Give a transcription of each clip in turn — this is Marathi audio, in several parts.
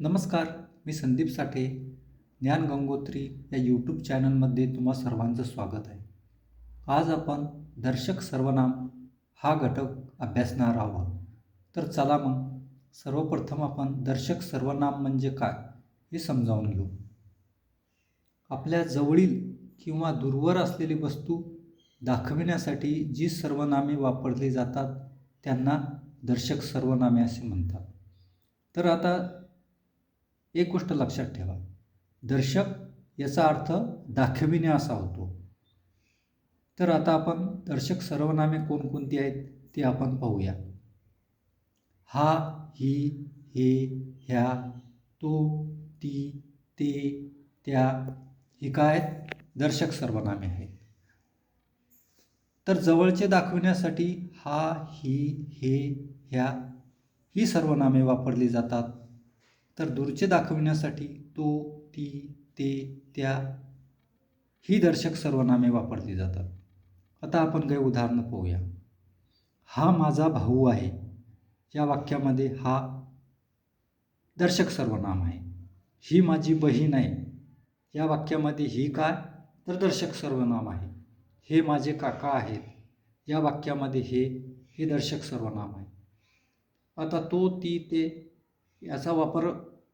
नमस्कार. मी संदीप साठे. ज्ञान गंगोत्री या यूट्यूब चॅनलमध्ये तुम्हा सर्वांचं स्वागत आहे. आज आपण दर्शक सर्वनाम हा घटक अभ्यासणार आहोत. तर चला मग सर्वप्रथम आपण दर्शक सर्वनाम म्हणजे काय हे समजावून घेऊ. आपल्या जवळील किंवा दूरवर असलेली वस्तू दाखविण्यासाठी जी सर्वनामे वापरली जातात त्यांना दर्शक सर्वनामे असे म्हणतात. तर आता एक गोष्ट लक्षात ठेवा, दर्शक याचा अर्थ दाखविणे असा होतो. तर आता आपण दर्शक सर्वनामे कोणकोणती आहेत ते आपण पाहूया. हा, ही, हे, ह्या, तो, ती, ते, त्या ही काय दर्शक सर्वनामे आहेत. तर जवळचे दाखविण्यासाठी हा, ही, हे, ह्या ही सर्वनामे वापरली जातात. तर दूरचे दाखविण्यासाठी तो, ती, ते, त्या ही दर्शक सर्वनामे वापरली जातात. आता आपण काही उदाहरणं पाहूया. हा माझा भाऊ आहे या वाक्यामध्ये हा दर्शक सर्वनाम आहे. ही माझी बहीण आहे या वाक्यामध्ये ही काय तर दर्शक सर्वनाम आहे. हे माझे काका आहेत या वाक्यामध्ये हे दर्शक सर्वनाम आहे. आता तो, ती, ते याचा वापर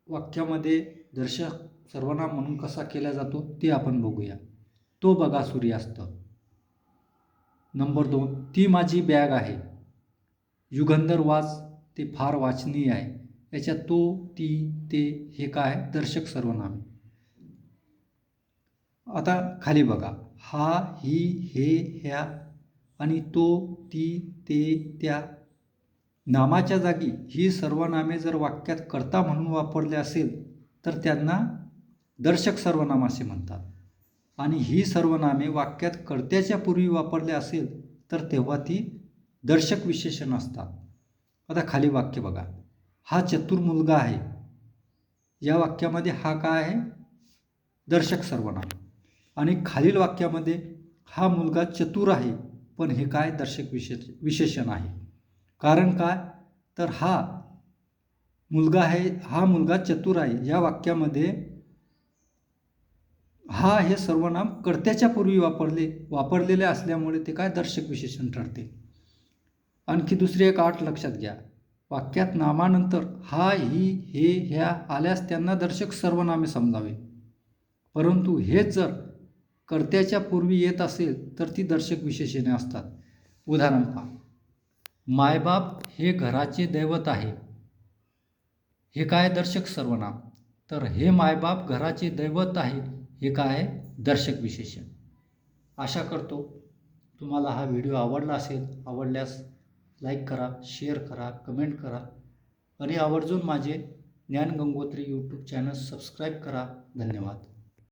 वाक्यामध्ये दर्शक सर्वनाम म्हणून कसा केला जातो ते आपण बघूया. तो बघा सूर्यास्त. नंबर 2, ती माझी बॅग आहे. युगंधर वाच, ते फार वाचनीय आहे. याच्यात तो, ती, ते हे काय दर्शक सर्वनाम. आता खाली बघा, हा, ही, हे, ह्या आणि तो, ती, ते, त्या नामाच्या जागी ही सर्वनामे जर वाक्यात कर्ता म्हणून वापरले असेल तर त्यांना दर्शक सर्वनाम असे म्हणतात. आणि ही सर्वनामे वाक्यात कर्त्याच्या पूर्वी वापरले असेल तर तेव्हा ती दर्शक विशेषण असतात. आता खाली वाक्य बघा, हा चतुर मुलगा आहे या वाक्यामध्ये हा काय आहे दर्शक सर्वनाम. आणि खालील वाक्यामध्ये हा मुलगा चतुर आहे पण हे काय दर्शक विशेषण आहे. कारण काय तर हा मुलगा आहे, हा मुलगा चतुर आहे या वाक्यामध्ये हा हे सर्वनाम कर्त्याच्या पूर्वी वापरलेले असल्यामुळे ते काय दर्शक विशेषण ठरते. आणखी दुसरी एक अट लक्षात घ्या, वाक्यात नामानंतर हा, ही, हे, ह्या आल्यास त्यांना दर्शक सर्वनामे समजावे. परंतु हेच जर कर्त्याच्या पूर्वी येत असेल तर ती दर्शक विशेषणे असतात. उदाहरण पहा, मायबाप हे घराचे दैवत आहे. हे काय दर्शक सर्वनाम. तर हे मायबाप घराचे दैवत आहे हे काय दर्शक विशेषण. आशा करतो तुम्हाला हा व्हिडिओ आवडला असेल. आवडल्यास लाईक करा, शेअर करा, कमेंट करा आणि आवर्जून माझे ज्ञान गंगोत्री यूट्यूब चॅनल सबस्क्राईब करा. धन्यवाद.